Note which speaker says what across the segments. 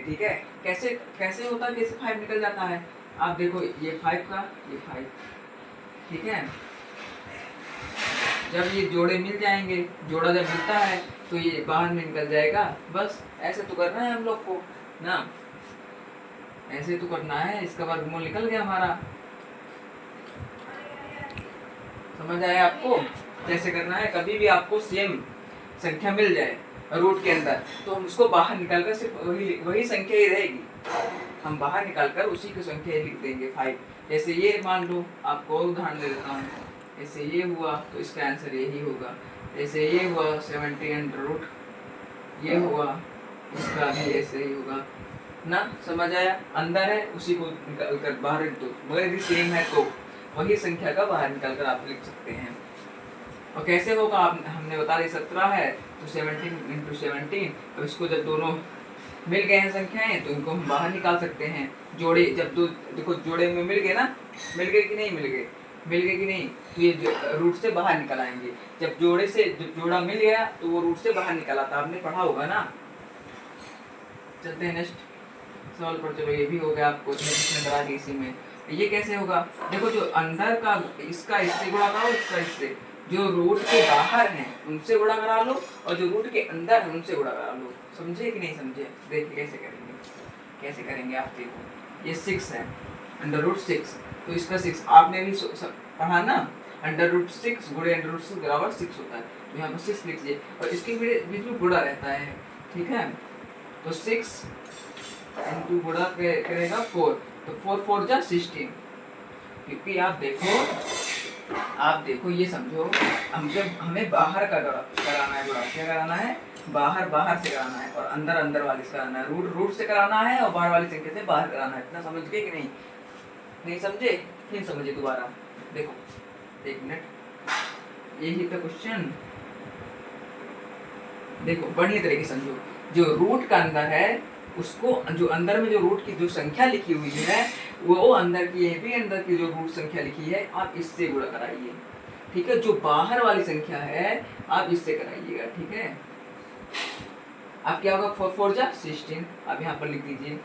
Speaker 1: ठीक है। कैसे कैसे होता है, कैसे 5 निकल जाता है, आप देखो ये 5 का ये 5, ठीक है। जब ये जोड़े मिल जाएंगे, जोड़ा जब मिलता है तो ये बाहर में निकल जाएगा। बस ऐसे तो करना है हम लोग को ना, ऐसे तो करना है। इसका वर्गमूल निकल गया हमारा, समझ आया आपको कैसे करना है। कभी भी आपको सेम संख्या मिल जाए रूट के अंदर तो हम उसको बाहर निकालकर सिर्फ वही संख्या ही रहेगी, हम बाहर निकालकर उसी की संख्या ही लिख देंगे 5। जैसे ये मान लो, आपको और उदाहरण दे देता हूँ। जैसे ये हुआ तो इसका आंसर यही होगा। जैसे ये हुआ 70 √ ये हुआ, इसका भी ऐसे ही होगा ना। समझ आया, अंदर है उसी को निकाल कर बाहर लिख दो, मगर यदि सेम है तो वही संख्या का बाहर निकाल कर आप लिख सकते हैं। और कैसे होगा, आप हमने बता दी 17 है तो 17 × 17। अब इसको जब दोनों मिल गए हैं संख्याएं तो इनको हम बाहर निकाल सकते हैं। जोड़े जब दो देखो जोड़े में मिल गए ना, मिल गए कि नहीं मिल गए, मिल गए कि नहीं, तो ये रूट से बाहर निकल आएंगे। जब जोड़े से जब जोड़ा मिल गया तो वो रूट से बाहर निकल आता, आपने पढ़ा होगा ना। चलते हैं नेक्स्ट सवाल पर। चलो ये भी हो गया, आपको करा दी इसी में। ये कैसे होगा, देखो जो अंदर का इसका इससे गुणा करो, इसका इससे, जो रूट के बाहर हैं उनसे गुणा करा लो और जो रूट के अंदर हैं उनसे गुणा करा लो। समझे कि नहीं समझे, देखिए कैसे करेंगे, कैसे करेंगे आप देखो। ये 6 है, √6, तो इसका 6 आपने भी पढ़ा ना, √6 गुणे √6 बराबर 6 होता है। तो यहाँ पर 6 लिख लीजिए और इसके बीच में गुणा रहता है, ठीक है। तो 6 इंटू गुणा करेगा 4, तो 4 4 जा 16। क्योंकि आप देखो ये समझो, हम जब हमें बाहर का कराना है गुणा, क्या कराना है, बाहर से कराना है और अंदर वाली से कराना है। रूट से कराना है और बाहर वाली संख्या से बाहर कराना है। इतना समझ गए कि नहीं, नहीं समझे, फिर समझिए दोबारा। देखो 1 मिनट, यही था क्वेश्चन। देखो बढ़िया तरीके समझो, जो रूट का अंदर है उसको, जो अंदर में जो रूट की जो संख्या लिखी हुई है वो अंदर की, ये भी अंदर की जो रूट संख्या लिखी है आप इससे गुणा कराइए, ठीक है। जो बाहर वाली संख्या है आप इससे कराइएगा, ठीक है। अब क्या होगा, 4 4 जा 16, अब यहाँ पर लिख दीजिए।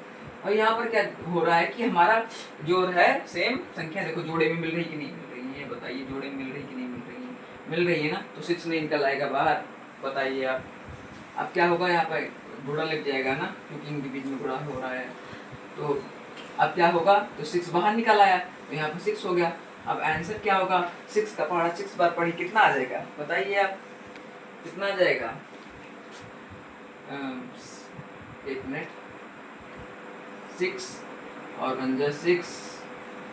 Speaker 1: और यहाँ पर क्या हो रहा है कि हमारा जो है सेम संख्या, देखो जोड़े में मिल रही कि नहीं मिल रही है, बताइए जोड़े में मिल रही कि नहीं मिल रही है, मिल रही है ना, तो 6 नहीं निकल आएगा बाहर, बताइए आप। अब क्या होगा, यहाँ पर गुणा लग जाएगा ना, क्योंकि इनके बीच में गुणा हो रहा है। तो अब क्या होगा, तो 6 बाहर निकल आया तो यहाँ पर 6 हो गया। अब आंसर क्या होगा, 6 का पहाड़ा 6 बार पढ़ी कितना आ जाएगा, बताइए आप कितना आ जाएगा। 1 मिनट, 6 और 6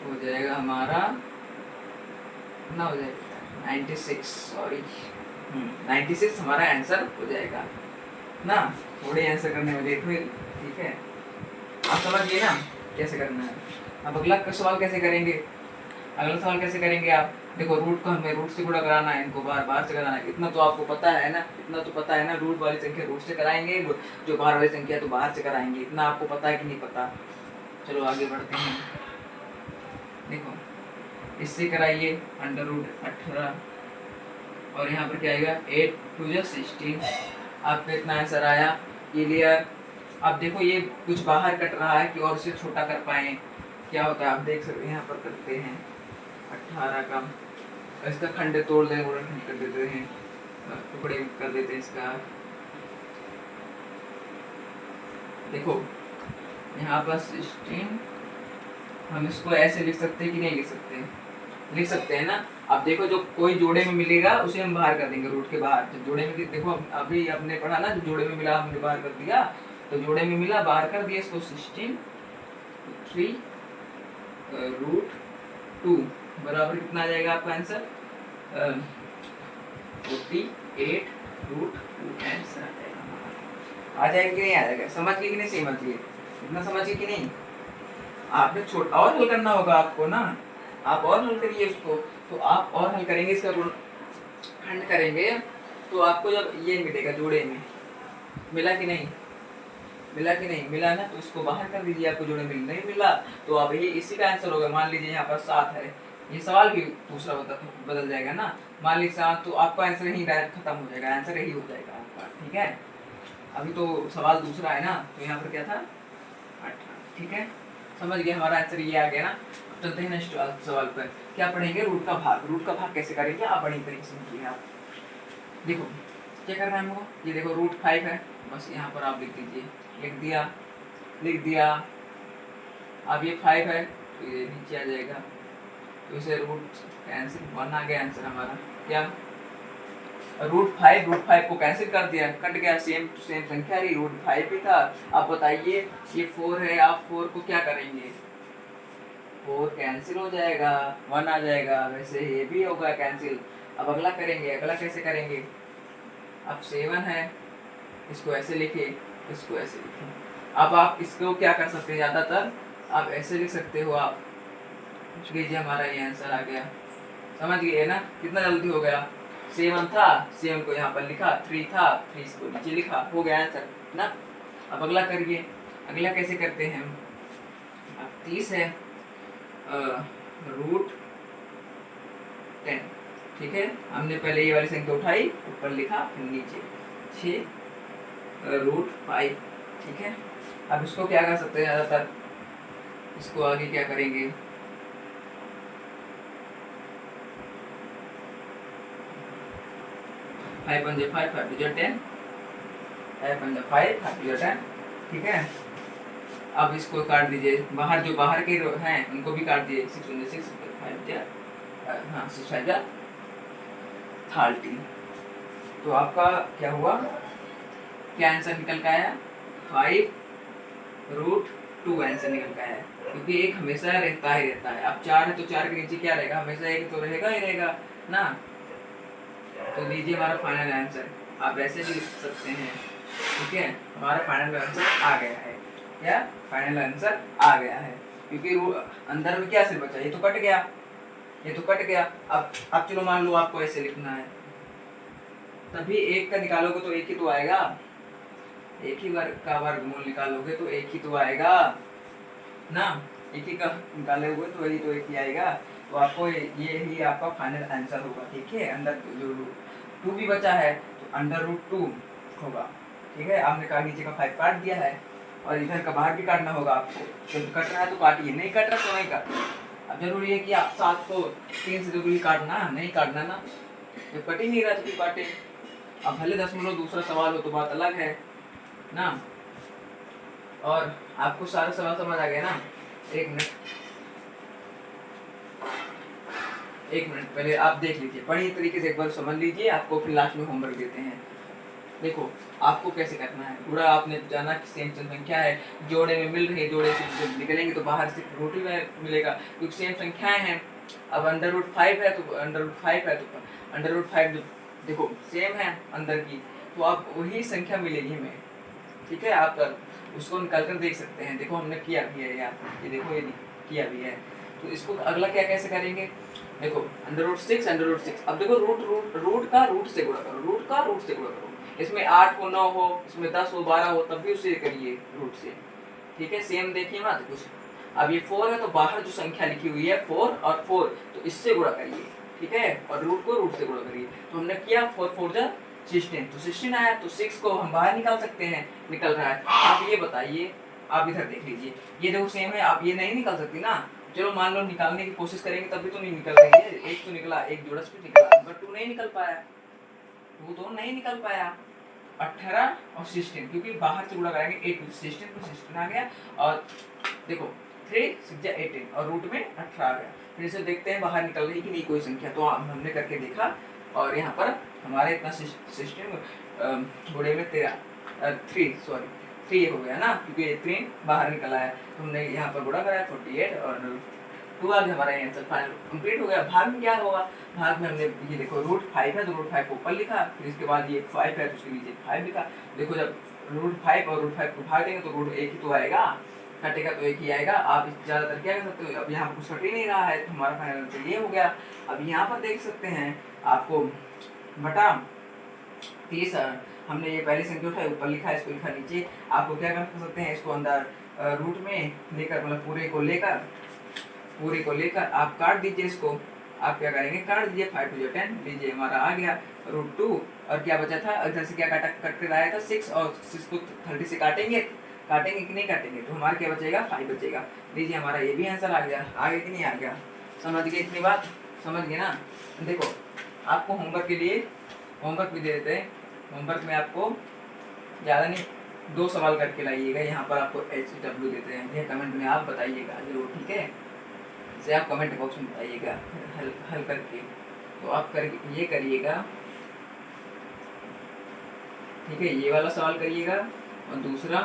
Speaker 1: हो जाएगा हमारा, कितना हो जाएगा 96, सॉरी 96 हमारा आंसर हो जाएगा ना। थोड़े आंसर करने में लेट हुई, ठीक है। आप समझ गए ना कैसे करना है। अब अगला सवाल कैसे करेंगे, अगला सवाल कैसे करेंगे आप देखो, रूट को हमें रूट से गुणा कराना है, इनको बाहर से कराना है। इतना तो आपको पता है ना, इतना तो पता है ना, रूट वाली संख्या रूट से कराएंगे, जो बाहर वाली संख्या तो बाहर से कराएंगे। इतना आपको पता है कि नहीं पता। चलो आगे बढ़ते हैं। देखो इससे कराइए √18 और यहाँ पर क्या आएगा 8 2 जा 16। आपका इतना आंसर आया, क्लियर। अब देखो ये कुछ बाहर कट रहा है कि और इसे छोटा कर पाए, क्या होता है आप देख सकते हैं। यहाँ पर करते हैं 18 का, इसका खंड तोड़ दें, खंड कर देते हैं, टुकड़े कर देते हैं इसका। देखो यहाँ पर 16, हम इसको ऐसे लिख सकते हैं कि नहीं लिख सकते, लिख सकते हैं ना। अब देखो जो कोई जोड़े में मिलेगा उसे हम बाहर कर देंगे, रूट के बाहर। जो जोड़े में देखो अभी आपने पढ़ा ना, जो जोड़े में मिला हमने बाहर कर दिया, तो जोड़े में मिला बाहर कर दिया इसको। 16 3 √2 बराबर कितना आ जाएगा आपका आंसर 48 √2 आंसर आ जाएगा कि नहीं आ जाएगा। समझ गए कि नहीं, समझ गए, इतना समझ गए कि नहीं। आपने छोटा और हल करना होगा आपको ना, आप और हल करिए उसको। तो आप और हल करेंगे, इसका खंड करेंगे तो आपको जब ये मिलेगा जोड़े में, मिला कि नहीं, मिला कि नहीं मिला ना, तो इसको बाहर कर दीजिए। आपको जोड़े में नहीं मिला तो आप ये इसी का आंसर होगा। मान लीजिए यहाँ पर 7 है, ये सवाल भी दूसरा बदल जाएगा ना। मान लीजिए 7, तो आपका आंसर यही डायरेक्ट खत्म हो जाएगा, आंसर यही हो जाएगा आपका, ठीक है। अभी तो सवाल दूसरा है ना, तो यहाँ पर क्या था 18। ठीक है, समझ गए, हमारा आंसर ये आ गया ना। चलते हैं नेक्स्ट सवाल पर। क्या पढ़ेंगे? रूट का भाग। रूट का भाग कैसे करेंगे आप बड़ी तरीके से समझिए। आप देखो क्या करना है हमको, ये देखो √5 है, बस यहाँ पर आप लिख दीजिए, लिख दिया। अब ये 5 है तो ये नीचे आ जाएगा, तो इसे रूट कैंसिल, 1 आ गया आंसर हमारा। क्या √5 को कैंसिल कर दिया, कट गया, सेम टू सेम संख्या रही, √5 भी था। अब बताइए ये 4 है, आप 4 को क्या करेंगे, 4 कैंसिल हो जाएगा, 1 आ जाएगा, वैसे ये भी होगा कैंसिल। अब अगला करेंगे, अगला कैसे करेंगे, अब 7 है, इसको ऐसे लिखिए, इसको ऐसे लिखिए। अब आप इसको क्या कर सकते हैं, ज़्यादातर आप ऐसे लिख सकते हो, आप लीजिए, हमारा ये आंसर आ गया। समझ गए ना, कितना जल्दी हो गया। 7 था, 7 को यहाँ पर लिखा, 3 था, 3 इसको नीचे लिखा, हो गया आंसर ना। अब अगला करिए, अगला कैसे करते हैं हम। अब 30 है, √10। ठीक है, हमने पहले ये वाली संख्या उठाई, ऊपर लिखा, फिर नीचे 6 √5। ठीक है, अब इसको क्या कर सकते हैं, ज़्यादातर इसको आगे क्या करेंगे, 5 × 5, 5 × 10, 5 × 5, 5 × 10। ठीक है, अब इसको काट दीजिए, बाहर जो बाहर के हैं उनको भी काट दीजिए, 6 × 6, 5 6 5 30। तो आपका क्या हुआ, क्या आंसर निकल का आया, 5√2 आंसर निकल का आया, क्योंकि एक हमेशा रहता ही रहता है। अब 4 है तो 4 के नीचे क्या रहेगा, हमेशा एक तो रहेगा ही रहेगा ना। तो लीजिए हमारा फाइनल आंसर, आप ऐसे भी लिख सकते हैं। ठीक है, हमारा फाइनल आंसर आ गया है। क्या फाइनल आंसर आ गया है, क्योंकि अंदर में क्या से बचा, ये तो कट गया, ये तो कट गया। अब चलो मान लो आपको ऐसे लिखना है, तभी एक का निकालोगे तो एक ही तो आएगा, एक ही वर्ग का वर्गमूल निकालोगे तो एक ही तो आएगा ना, एक ही का निकालोगे तो वही तो एक ही आएगा। तो आपको ये ही आपका फाइनल आंसर होगा। ठीक है, अंदर जो 2 भी बचा है तो √2 होगा। ठीक है, आपने कहा नीचे का 5 काट दिया है, और इधर का बाहर भी काटना होगा आपको, जब कट रहा है तो काटिए, नहीं कट रहा तो नहीं काटना। अब जरूरी है कि आप 7 को 3 से जरूरी काटना, नहीं काटना ना, जब कट ही नहीं रहा तो क्यों काटे। अब भले दशमलव दूसरा सवाल हो तो बात अलग है ना। और आपको सारा सवाल समझ आ गया ना। एक मिनट पहले आप देख लीजिए, बढ़िया तरीके से एक बार समझ लीजिए, आपको फिर लास्ट में होमवर्क देते हैं। देखो आपको कैसे करना है, पूरा आपने जाना कि सेम संख्या है, जोड़े में मिल रही है, जोड़े से जब निकलेंगे तो बाहर से रोटी में मिलेगा, क्योंकि सेम संख्याएं हैं। अब √5 है तो √5 देखो सेम है अंदर की, तो आप वही संख्या मिलेगी हमें। ठीक है, आप उसको निकाल कर देख सकते हैं। देखो हमने किया भी है यार, ये देखो ये किया भी है। तो इसको अगला क्या कैसे करेंगे, देखो √6 अब देखो रूट का रूट से गुणा करो, इसमें 8 हो, 9 हो, इसमें 10 हो, 12 हो, तब भी उसे करिए रूट से। ठीक है, सेम देखिए मत कुछ। अब ये 4 है तो बाहर जो संख्या लिखी हुई है 4 और 4, तो इससे गुणा करिए। ठीक है, और रूट को रूट से गुणा करिए। तो हमने किया 4 4 जा 16, तो 16 आया, तो 6 को हम बाहर निकाल सकते हैं, निकल रहा है। आप ये बताइए, आप इधर देख लीजिए, ये देखो सेम है, आप ये नहीं निकाल सकती ना। चलो मान लो निकालने की कोशिश करेंगे तब भी तो नहीं निकल रही है, एक तो निकला, एक जोड़स भी निकला, बट 2 नहीं निकल पाया, 2 तो नहीं निकल पाया। 18 और 16, क्योंकि बाहर से गुणा करेंगे 8 16 तो 16 आ गया, और देखो 3 6 18 और रूट में 18 आ गया। फिर से देखते हैं बाहर निकल रही कि नहीं कोई संख्या, तो हमने करके देखा, और यहाँ पर हमारे इतना सिस्टम गुणे में 3 हो गया ना, क्योंकि 3 बाहर निकला है, तो हमने यहाँ पर गुणा कराया 48 और 2 आज हमारा आंसर फाइनल कंप्लीट हो गया। भाग में क्या होगा, भाग में हमने ये देखो √5 है तो √5 को ऊपर लिखा, फिर इसके बाद ये 5 है तो उसके नीचे 5 लिखा। देखो जब √5 और √5 को भाग देंगे तो रूट एक ही तो आएगा, कटेगा तो एक ही आएगा। आप ज़्यादातर क्या कर सकते हो, अब यहाँ पर कुछ कट ही नहीं रहा है तो हमारा फाइनल आंसर ये हो गया। अब यहाँ पर देख सकते हैं आपको बटा 30, हमने ये पहली संख्या उठाई, ऊपर लिखा, इसको लिखा नीचे। आपको क्या कर सकते हैं, इसको अंदर रूट में लेकर, मतलब पूरे को लेकर आप काट दीजिए इसको। आप क्या करेंगे, काट दीजिए, 5 2 10, लीजिए हमारा आ गया √2, और क्या बचा था, इधर से क्या काटा कट कर आया था 6, और 6 को 30 से काटेंगे काटेंगे कि नहीं काटेंगे, तो हमारा क्या बचेगा, 5 बचेगा। लीजिए हमारा ये भी आंसर आ गया, आ गया कि नहीं आ गया, समझ गए इतनी बात, समझ गए ना। देखो आपको होमवर्क के लिए होमवर्क भी दे देते हैं। होमवर्क में आपको ज़्यादा नहीं 2 सवाल करके लाइएगा, यहाँ पर आपको HW देते हैं, ये कमेंट में आप बताइएगा जरूर, ठीक है। इसे आप कमेंट बॉक्स में बताइएगा हल हल करके, तो आप कर ये करिएगा, ठीक है। ये वाला सवाल करिएगा और दूसरा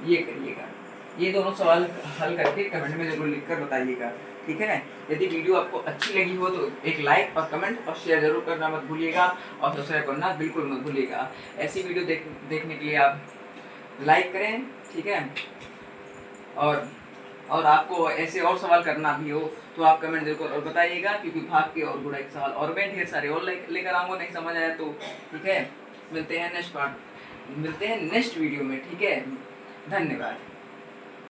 Speaker 1: ये करिएगा। ये दोनों सवाल हल करके कमेंट में जरूर लिखकर बताइएगा, ठीक है। यदि वीडियो आपको अच्छी लगी हो तो एक लाइक और कमेंट और शेयर जरूर करना मत भूलिएगा, और सब्सक्राइब करना बिल्कुल मत भूलिएगा। ऐसी वीडियो देखने के लिए आप लाइक करें, ठीक है। और आपको ऐसे और सवाल करना भी हो तो आप कमेंट जरूर और बताइएगा, क्योंकि भाग के और गुणा के सवाल और मैं ढेर सारे और लेकर आऊँगा, नहीं समझ आया तो, ठीक है। मिलते हैं नेक्स्ट वीडियो में, ठीक है। धन्यवाद।